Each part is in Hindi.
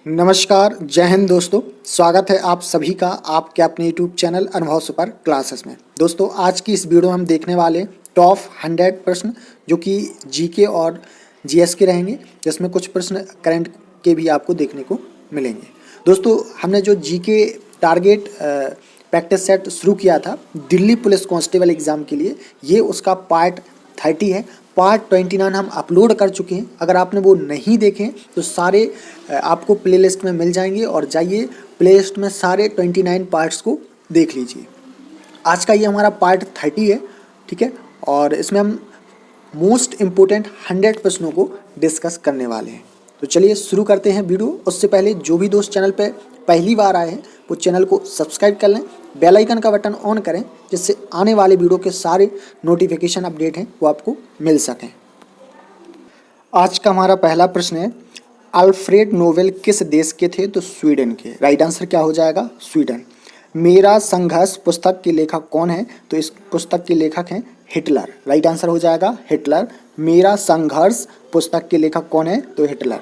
नमस्कार, जय हिंद दोस्तों। स्वागत है आप सभी का आपके अपने यूट्यूब चैनल अनुभव सुपर क्लासेस में। दोस्तों, आज की इस वीडियो में हम देखने वाले टॉप 100 प्रश्न जो कि जीके और जीएस के रहेंगे, जिसमें कुछ प्रश्न करंट के भी आपको देखने को मिलेंगे। दोस्तों, हमने जो जीके टारगेट प्रैक्टिस सेट शुरू किया था दिल्ली पुलिस कांस्टेबल एग्ज़ाम के लिए, ये उसका पार्ट 30 है। पार्ट 29 हम अपलोड कर चुके हैं। अगर आपने वो नहीं देखे तो सारे आपको प्लेलिस्ट में मिल जाएंगे और जाइए प्लेलिस्ट में सारे 29 पार्ट्स को देख लीजिए। आज का ये हमारा पार्ट 30 है, ठीक है, और इसमें हम मोस्ट इम्पोर्टेंट 100 प्रश्नों को डिस्कस करने वाले हैं। तो चलिए शुरू करते हैं वीडियो। उससे पहले जो भी दोस्त चैनल पे पहली बार आए हैं वो चैनल को सब्सक्राइब कर लें, बेल आइकन का बटन ऑन करें, जिससे आने वाले वीडियो के सारे नोटिफिकेशन अपडेट हैं वो आपको मिल सकें। आज का हमारा पहला प्रश्न है, अल्फ्रेड नोबेल किस देश के थे? तो स्वीडन के। राइट आंसर क्या हो जाएगा? स्वीडन। मेरा संघर्ष पुस्तक के लेखक कौन है? तो इस पुस्तक के लेखक हैं हिटलर। राइट आंसर हो जाएगा हिटलर। मेरा संघर्ष पुस्तक के लेखक कौन है? तो हिटलर।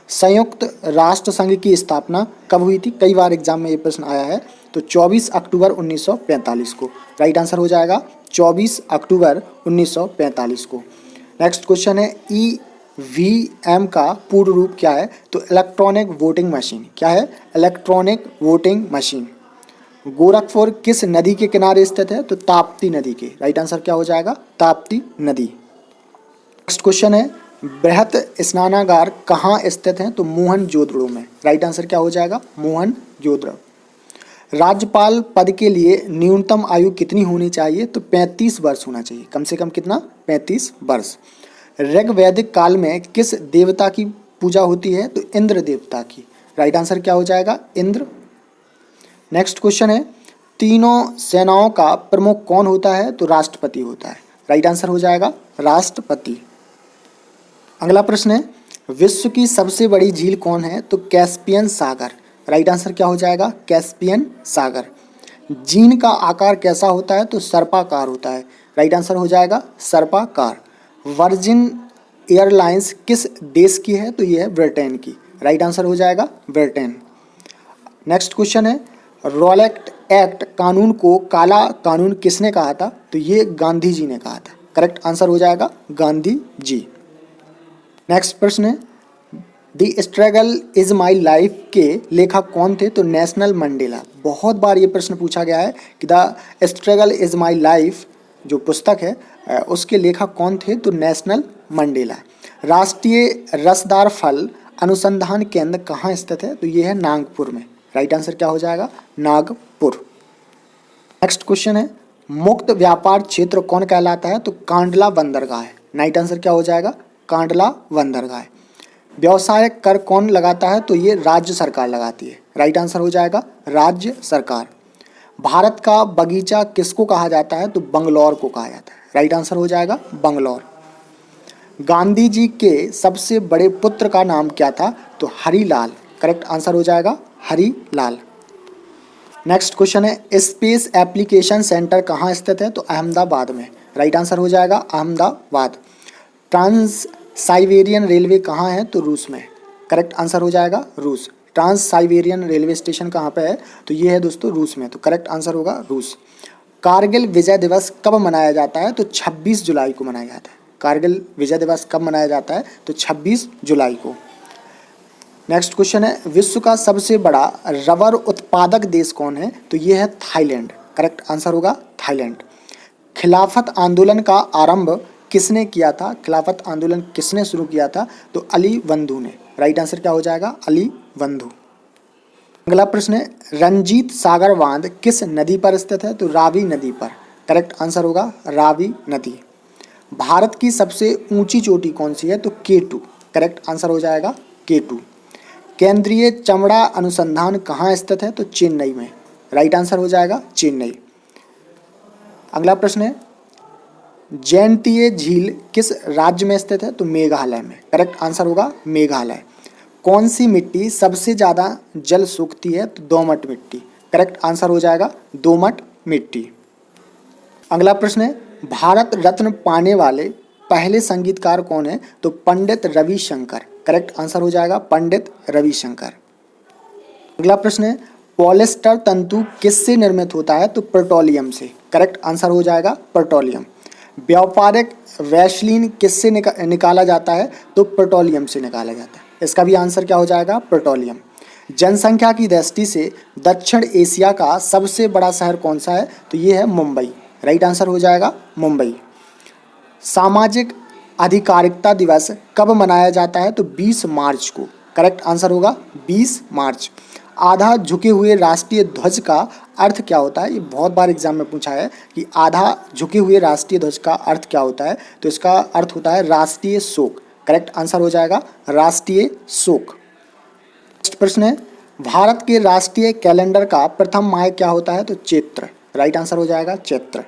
संयुक्त राष्ट्र संघ की स्थापना कब हुई थी? कई बार एग्जाम में ये प्रश्न आया है। तो 24 अक्टूबर 1945 को। राइट आंसर हो जाएगा 24 अक्टूबर 1945 को। नेक्स्ट क्वेश्चन है, ईवीएम का पूर्ण रूप क्या है? तो इलेक्ट्रॉनिक वोटिंग मशीन। क्या है? Electronic voting machine. गोरखपुर किस नदी के किनारे स्थित है? तो ताप्ती नदी के। राइट आंसर क्या हो जाएगा? ताप्ती नदी। नेक्स्ट क्वेश्चन है, बृहत स्नानागार कहाँ स्थित है? तो मोहनजोदड़ो में। राइट आंसर क्या हो जाएगा? मोहनजोदड़ो। राज्यपाल पद के लिए न्यूनतम आयु कितनी होनी चाहिए? तो 35 वर्ष होना चाहिए। कम से कम कितना? 35 वर्ष। ऋग्वैदिक काल में किस देवता की पूजा होती है? तो इंद्र देवता की। राइट आंसर क्या हो जाएगा? इंद्र। नेक्स्ट क्वेश्चन है, तीनों सेनाओं का प्रमुख कौन होता है? तो राष्ट्रपति होता है। राइट आंसर हो जाएगा राष्ट्रपति। अगला प्रश्न है, विश्व की सबसे बड़ी झील कौन है? तो कैस्पियन सागर। राइट आंसर क्या हो जाएगा? कैस्पियन सागर। जीन का आकार कैसा होता है? तो सर्पाकार होता है। राइट आंसर हो जाएगा सर्पाकार। वर्जिन एयरलाइंस किस देश की है? तो ये है ब्रिटेन की। राइट आंसर हो जाएगा ब्रिटेन। नेक्स्ट क्वेश्चन है, रॉलेट एक्ट कानून को काला कानून किसने कहा था? तो ये गांधी जी ने कहा था। करेक्ट आंसर हो जाएगा गांधी जी। नेक्स्ट प्रश्न है, the struggle is my life के लेखक कौन थे? तो नेल्सन मंडेला। बहुत बार ये प्रश्न पूछा गया है कि the struggle is my life जो पुस्तक है उसके लेखक कौन थे? तो नेल्सन मंडेला। राष्ट्रीय रसदार फल अनुसंधान केंद्र कहाँ स्थित है? तो ये है नागपुर में। राइट आंसर क्या हो जाएगा? नागपुर। नेक्स्ट क्वेश्चन है, मुक्त व्यापार क्षेत्र कौन कहलाता है? तो कांडला बंदरगाह है। राइट आंसर क्या हो जाएगा? कांडला बंदरगाह। व्यवसाय कर कौन लगाता है? तो ये राज्य सरकार लगाती है। राइट आंसर हो जाएगा राज्य सरकार। भारत का बगीचा किसको कहा जाता है? तो बंगलौर को कहा जाता है। राइट आंसर हो जाएगा बंगलौर। गांधी जी के सबसे बड़े पुत्र का नाम क्या था? तो हरिलाल। करेक्ट आंसर हो जाएगा हरिलाल। नेक्स्ट क्वेश्चन है, स्पेस एप्लीकेशन सेंटर कहाँ स्थित है? तो अहमदाबाद में। राइट आंसर हो जाएगा अहमदाबाद। ट्रांस साइबेरियन रेलवे कहाँ है? तो रूस में। करेक्ट आंसर हो जाएगा रूस। ट्रांस साइबेरियन रेलवे स्टेशन कहाँ पे है? तो ये है दोस्तों रूस में। तो करेक्ट आंसर होगा रूस। कारगिल विजय दिवस कब मनाया जाता है? तो 26 जुलाई को मनाया जाता है। कारगिल विजय दिवस कब मनाया जाता है? तो 26 जुलाई को। नेक्स्ट क्वेश्चन है, विश्व का सबसे बड़ा रबर उत्पादक देश कौन है? तो ये है थाईलैंड। करेक्ट आंसर होगा थाईलैंड। खिलाफत आंदोलन का आरंभ किसने किया था? खिलाफत आंदोलन किसने शुरू किया था? तो अली बंधु ने। राइट आंसर क्या हो जाएगा? अली बंधु। अगला प्रश्न है, रंजीत सागर बांध किस नदी पर स्थित है? तो रावी नदी पर। करेक्ट आंसर होगा रावी नदी। भारत की सबसे ऊंची चोटी कौन सी है? तो K2। करेक्ट आंसर हो जाएगा K2। केंद्रीय चमड़ा अनुसंधान कहाँ स्थित है? तो चेन्नई में। राइट आंसर हो जाएगा चेन्नई। अगला प्रश्न है, जयंतीय झील किस राज्य में स्थित है? तो मेघालय में। करेक्ट आंसर होगा मेघालय। कौन सी मिट्टी सबसे ज़्यादा जल सोखती है? तो दोमट मिट्टी। करेक्ट आंसर हो जाएगा दोमट मिट्टी। अगला प्रश्न है, भारत रत्न पाने वाले पहले संगीतकार कौन है? तो पंडित रविशंकर। करेक्ट आंसर हो जाएगा पंडित रविशंकर। अगला प्रश्न है पॉलिएस्टर तंतु किससे निर्मित होता है? तो पेट्रोलियम से। करेक्ट आंसर हो जाएगा पेट्रोलियम। व्यापारिक वैसलीन किससे निकाला जाता है? तो पेट्रोलियम से निकाला जाता है। इसका भी आंसर क्या हो जाएगा? पेट्रोलियम। जनसंख्या की दृष्टि से दक्षिण एशिया का सबसे बड़ा शहर कौन सा है? तो ये है मुंबई। राइट आंसर हो जाएगा मुंबई। सामाजिक अधिकारिता दिवस कब मनाया जाता है? तो 20 मार्च को। करेक्ट आंसर होगा 20 मार्च। आधा झुके हुए राष्ट्रीय ध्वज का अर्थ क्या होता है? ये बहुत बार एग्जाम में पूछा है कि आधा झुके हुए राष्ट्रीय ध्वज का अर्थ क्या होता है? तो इसका अर्थ होता है राष्ट्रीय शोक। करेक्ट आंसर हो जाएगा राष्ट्रीय शोक। नेक्स्ट प्रश्न है भारत के राष्ट्रीय कैलेंडर का प्रथम माह क्या होता है? तो चैत्र। राइट आंसर हो जाएगा चैत्र।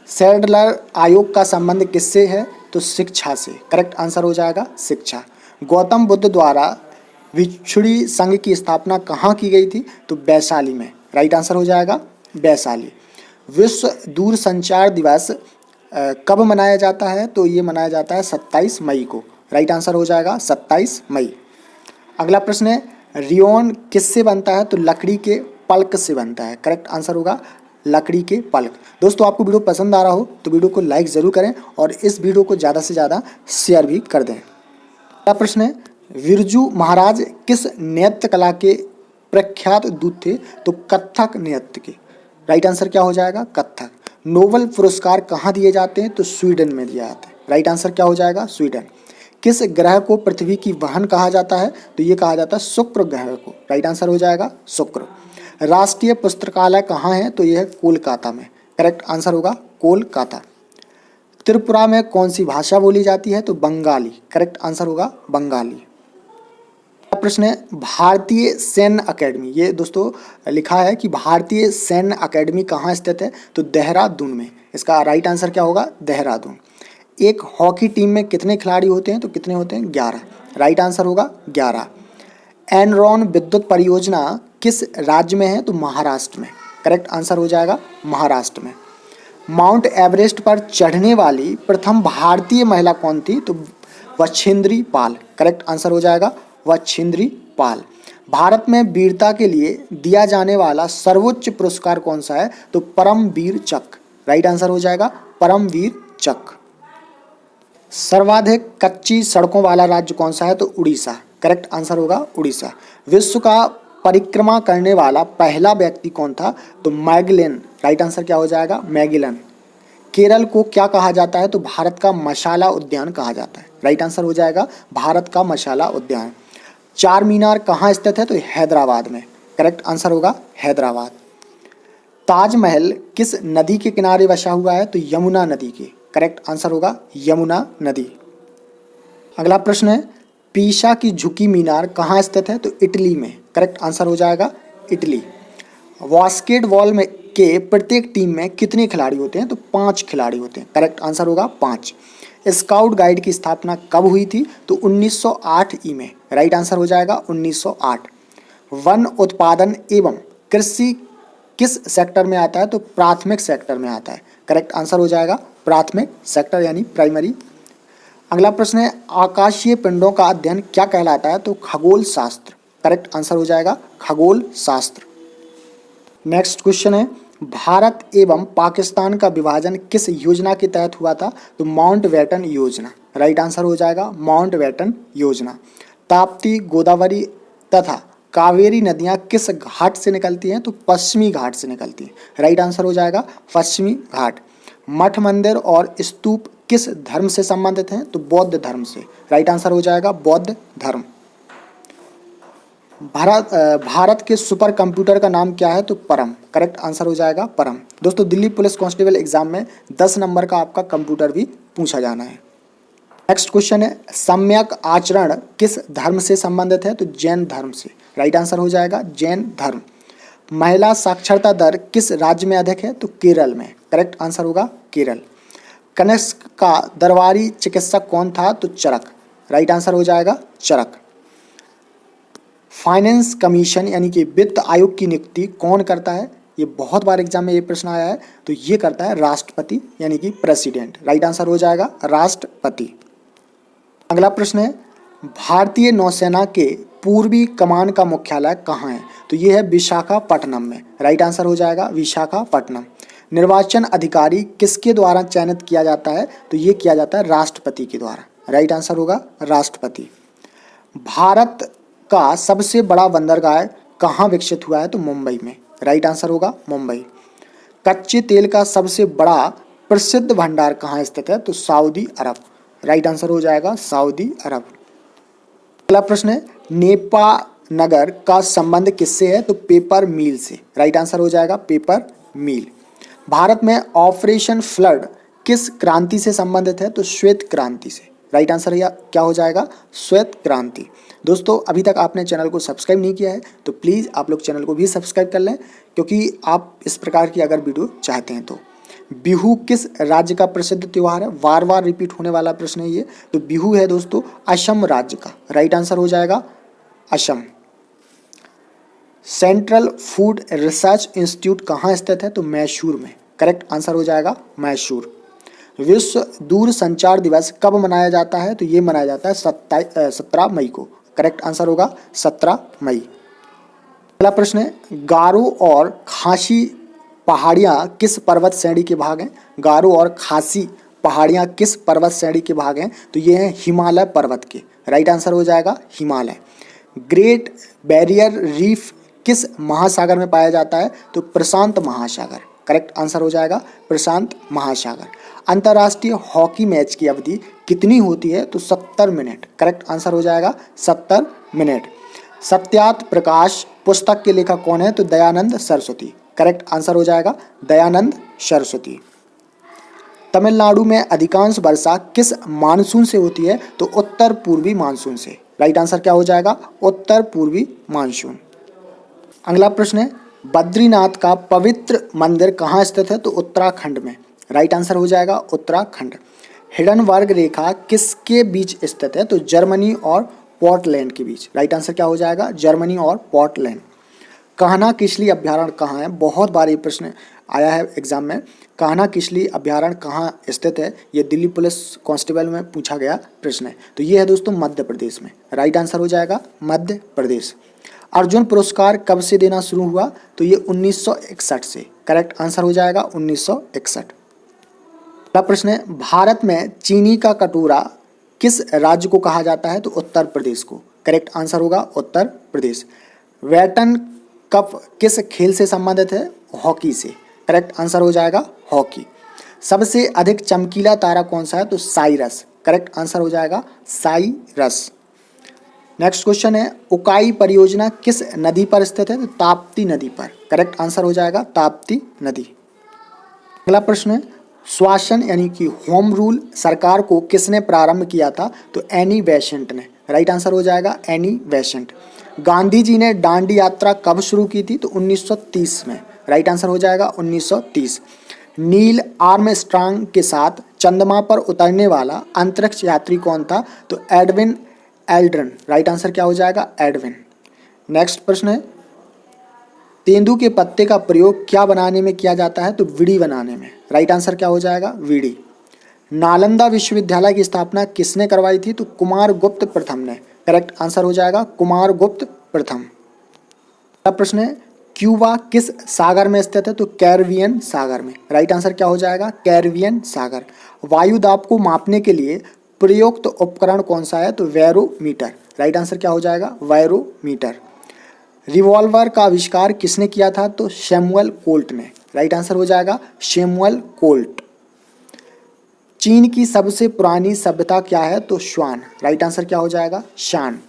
सैडलर आयोग का संबंध किससे है? तो शिक्षा से। करेक्ट आंसर हो जाएगा शिक्षा। गौतम बुद्ध द्वारा विछुड़ी संघ की स्थापना कहाँ की गई थी? तो वैशाली में। राइट आंसर हो जाएगा वैशाली। विश्व दूरसंचार दिवस कब मनाया जाता है? तो ये मनाया जाता है 27 मई को। राइट आंसर हो जाएगा 27 मई। अगला प्रश्न है रियोन किससे बनता है? तो लकड़ी के पल्प से बनता है। करेक्ट आंसर होगा लकड़ी के पल्प। दोस्तों आपको वीडियो पसंद आ रहा हो तो वीडियो को लाइक ज़रूर करें और इस वीडियो को ज़्यादा से ज़्यादा शेयर भी कर दें। अगला प्रश्न है बिरजू महाराज किस नृत्य कला के प्रख्यात दूत थे? तो कथक नृत्य के। राइट आंसर क्या हो जाएगा? कथक। नोबेल पुरस्कार कहाँ दिए जाते हैं? तो स्वीडन में दिया जाता है। राइट आंसर क्या हो जाएगा? स्वीडन। किस ग्रह को पृथ्वी की बहन कहा जाता है? तो ये कहा जाता है शुक्र ग्रह को। राइट आंसर हो जाएगा शुक्र। राष्ट्रीय पुस्तकालय कहाँ है? तो यह है कोलकाता में। करेक्ट आंसर होगा कोलकाता। त्रिपुरा में कौन सी भाषा बोली जाती है? तो बंगाली। करेक्ट आंसर होगा बंगाली। प्रश्न है भारतीय सैन्य अकेडमी, ये दोस्तों लिखा है कि भारतीय सैन्य अकेडमी कहाँ स्थित है? तो देहरादून में। इसका राइट आंसर क्या होगा? देहरादून। एक हॉकी टीम में कितने खिलाड़ी होते हैं? तो कितने होते हैं? 11। राइट आंसर होगा 11। एनरॉन विद्युत परियोजना किस राज्य में है? तो महाराष्ट्र में। करेक्ट आंसर हो जाएगा महाराष्ट्र में। माउंट एवरेस्ट पर चढ़ने वाली प्रथम भारतीय महिला कौन थी? तो बछेंद्री पाल। करेक्ट आंसर हो जाएगा बछेंद्री पाल। भारत में वीरता के लिए दिया जाने वाला सर्वोच्च पुरस्कार कौन सा है? तो परमवीर चक्र। राइट आंसर हो जाएगा परमवीर चक्र। सर्वाधिक कच्ची सड़कों वाला राज्य कौन सा है? तो उड़ीसा। करेक्ट आंसर होगा उड़ीसा। विश्व का परिक्रमा करने वाला पहला व्यक्ति कौन था? तो मैगेलन। राइट आंसर क्या हो जाएगा? मैगेलन। केरल को क्या कहा जाता है? तो भारत का मशाला उद्यान कहा जाता है। राइट आंसर हो जाएगा भारत का मशाला उद्यान। चार मीनार कहाँ स्थित है? तो हैदराबाद में। करेक्ट आंसर होगा हैदराबाद। ताजमहल किस नदी के किनारे बसा हुआ है? तो यमुना नदी के। करेक्ट आंसर होगा यमुना नदी। अगला प्रश्न है पीसा की झुकी मीनार कहाँ स्थित है? तो इटली में। करेक्ट आंसर हो जाएगा इटली। बास्केटबॉल में के प्रत्येक टीम में कितने खिलाड़ी होते हैं? तो 5 खिलाड़ी होते हैं। करेक्ट आंसर होगा 5। स्काउट गाइड की स्थापना कब हुई थी? तो 1908 ई में। राइट आंसर हो जाएगा 1908। वन उत्पादन एवं कृषि किस सेक्टर में आता है? तो प्राथमिक सेक्टर में आता है। करेक्ट आंसर हो जाएगा प्राथमिक सेक्टर यानी प्राइमरी। अगला प्रश्न है आकाशीय पिंडों का अध्ययन क्या कहलाता है? तो खगोल शास्त्र। करेक्ट आंसर हो जाएगा खगोल शास्त्र। नेक्स्ट क्वेश्चन है भारत एवं पाकिस्तान का विभाजन किस योजना के तहत हुआ था? तो माउंटबेटन योजना। राइट आंसर हो जाएगा माउंटबेटन योजना। ताप्ती, गोदावरी तथा कावेरी नदियां किस घाट से निकलती हैं? तो पश्चिमी घाट से निकलती हैं। राइट आंसर हो जाएगा पश्चिमी घाट। मठ, मंदिर और स्तूप किस धर्म से संबंधित हैं? तो बौद्ध धर्म से। राइट आंसर हो जाएगा बौद्ध धर्म। भारत के सुपर कंप्यूटर का नाम क्या है? तो परम। करेक्ट आंसर हो जाएगा परम। दोस्तों दिल्ली पुलिस कांस्टेबल एग्जाम में 10 नंबर का आपका कंप्यूटर भी पूछा जाना है। नेक्स्ट क्वेश्चन है सम्यक आचरण किस धर्म से संबंधित है? तो जैन धर्म से। राइट आंसर हो जाएगा जैन धर्म। महिला साक्षरता दर किस राज्य में अधिक है? तो केरल में। करेक्ट आंसर होगा केरल। कनिष्क का दरबारी चिकित्सक कौन था? तो चरक। राइट आंसर हो जाएगा चरक। फाइनेंस कमीशन यानी कि वित्त आयोग की नियुक्ति कौन करता है? ये बहुत बार एग्जाम में ये प्रश्न आया है। तो ये करता है राष्ट्रपति यानी कि प्रेसिडेंट। राइट आंसर हो जाएगा राष्ट्रपति। अगला प्रश्न है भारतीय नौसेना के पूर्वी कमान का मुख्यालय कहाँ है? तो ये है विशाखापट्टनम में। राइट आंसर हो जाएगा विशाखापट्टनम। निर्वाचन अधिकारी किसके द्वारा चयनित किया जाता है? तो ये किया जाता है राष्ट्रपति के द्वारा। राइट आंसर होगा राष्ट्रपति। भारत का सबसे बड़ा बंदरगाह कहाँ विकसित हुआ है? तो मुंबई में। राइट आंसर होगा मुंबई। कच्चे तेल का सबसे बड़ा प्रसिद्ध भंडार कहाँ स्थित है? तो सऊदी अरब। राइट आंसर हो जाएगा सऊदी अरब। अगला प्रश्न है, नेपा नगर का संबंध किससे है? तो पेपर मिल से। राइट आंसर हो जाएगा पेपर मिल। भारत में ऑपरेशन फ्लड किस क्रांति से संबंधित है? तो श्वेत क्रांति से। राइट आंसर क्या हो जाएगा? श्वेत क्रांति। दोस्तों अभी तक आपने चैनल को सब्सक्राइब नहीं किया है तो प्लीज़ आप लोग चैनल को भी सब्सक्राइब कर लें, क्योंकि आप इस प्रकार की अगर वीडियो चाहते हैं तो। बिहू किस राज्य का प्रसिद्ध त्योहार है? बार बार रिपीट होने वाला प्रश्न है ये। तो बिहू है दोस्तों असम राज्य का। राइट आंसर हो जाएगा Assam. Central food research institute कहाँ स्थित है? तो मैसूर में। करेक्ट आंसर हो जाएगा मैसूर। विश्व दूरसंचार दिवस कब मनाया जाता है? तो ये मनाया जाता है 17 मई को। करेक्ट आंसर होगा 17 मई। अगला प्रश्न है, गारो और खासी पहाड़ियाँ किस पर्वत श्रेणी के भाग हैं? गारो और खासी पहाड़ियाँ किस पर्वत श्रेणी के भाग हैं? तो ये हैं हिमालय पर्वत के। राइट आंसर हो जाएगा हिमालय। ग्रेट बैरियर रीफ किस महासागर में पाया जाता है? तो प्रशांत महासागर। करेक्ट आंसर हो जाएगा प्रशांत महासागर। अंतर्राष्ट्रीय हॉकी मैच की अवधि कितनी होती है? तो 70 मिनट। करेक्ट आंसर हो जाएगा 70 मिनट। सत्यार्थ प्रकाश पुस्तक के लेखक कौन है? तो दयानंद सरस्वती। करेक्ट आंसर हो जाएगा दयानंद सरस्वती। तमिलनाडु में अधिकांश वर्षा किस मानसून से होती है? तो उत्तर पूर्वी मानसून से। राइट आंसर क्या हो जाएगा? उत्तर पूर्वी मानसून। अगला प्रश्न है, बद्रीनाथ का पवित्र मंदिर कहाँ स्थित है? तो उत्तराखंड में। राइट आंसर हो जाएगा उत्तराखंड। हिडनबर्ग रेखा किसके बीच स्थित है? तो जर्मनी और पोर्टलैंड के बीच। राइट आंसर क्या हो जाएगा? जर्मनी और पोर्टलैंड। कान्हा किसली अभ्यारण्य कहाँ है? बहुत बार ये प्रश्न आया है एग्जाम में। कान्हा किसली अभ्यारण्य कहाँ स्थित है? ये दिल्ली पुलिस कांस्टेबल में पूछा गया प्रश्न है। तो ये है दोस्तों मध्य प्रदेश में। राइट आंसर हो जाएगा मध्य प्रदेश। अर्जुन पुरस्कार कब से देना शुरू हुआ? तो ये 1961 से। करेक्ट आंसर हो जाएगा 1961। अगला प्रश्न है, भारत में चीनी का कटोरा किस राज्य को कहा जाता है? तो उत्तर प्रदेश को। करेक्ट आंसर होगा उत्तर प्रदेश। बैटन कप किस खेल से संबंधित है? हॉकी से। करेक्ट आंसर हो जाएगा हॉकी। सबसे अधिक चमकीला तारा कौन सा है? तो साइरस। करेक्ट आंसर हो जाएगा साइरस। नेक्स्ट क्वेश्चन है, उकाई परियोजना किस नदी पर स्थित है? तो ताप्ती नदी पर। करेक्ट आंसर हो जाएगा ताप्ती नदी। अगला प्रश्न है, शासन यानी कि होम रूल सरकार को किसने प्रारंभ किया था? तो एनी बेसेंट ने। राइट आंसर हो जाएगा एनी बेसेंट। गांधी जी ने दांडी यात्रा कब शुरू की थी? तो 1930 में। राइट आंसर हो जाएगा 1930। नील आर्मस्ट्रांग के साथ चंद्रमा पर उतरने वाला अंतरिक्ष यात्री कौन था? तो एडविन एल्ड्रिन। राइट आंसर क्या हो जाएगा? एडविन। नेक्स्ट प्रश्न है, तेंदू के पत्ते का प्रयोग क्या बनाने में किया जाता है? तो बीड़ी बनाने में। राइट आंसर क्या हो जाएगा? बीड़ी। नालंदा विश्वविद्यालय की स्थापना किसने करवाई थी? तो कुमारगुप्त प्रथम ने। करेक्ट आंसर हो जाएगा कुमारगुप्त प्रथम। अगला प्रश्न है, क्यूबा किस सागर में स्थित है? तो कैरिबियन सागर में। राइट आंसर क्या हो जाएगा? कैरिबियन सागर। वायु दाब को मापने के लिए प्रयुक्त उपकरण कौन सा है? तो बैरोमीटर। राइट आंसर क्या हो जाएगा? बैरोमीटर। रिवॉल्वर का आविष्कार किसने किया था? तो सैमुअल कोल्ट ने। राइट आंसर हो जाएगा सैमुअल कोल्ट। चीन की सबसे पुरानी सभ्यता क्या है? तो श्वान। राइट आंसर क्या हो जाएगा? शान।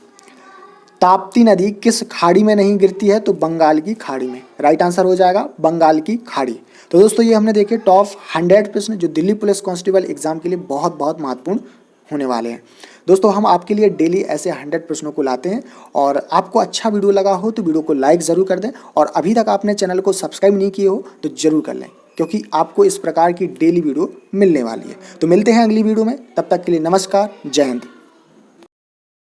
ताप्ती नदी किस खाड़ी में नहीं गिरती है? तो बंगाल की खाड़ी में। राइट आंसर हो जाएगा बंगाल की खाड़ी। तो दोस्तों ये हमने देखे टॉप 100 प्रश्न जो दिल्ली पुलिस कांस्टेबल एग्जाम के लिए बहुत बहुत महत्वपूर्ण होने वाले हैं। दोस्तों हम आपके लिए डेली ऐसे 100 प्रश्नों को लाते हैं और आपको अच्छा वीडियो लगा हो तो वीडियो को लाइक ज़रूर कर दें और अभी तक आपने चैनल को सब्सक्राइब नहीं किए हो तो ज़रूर कर लें, क्योंकि आपको इस प्रकार की डेली वीडियो मिलने वाली है। तो मिलते हैं अगली वीडियो में, तब तक के लिए नमस्कार, जय हिंद।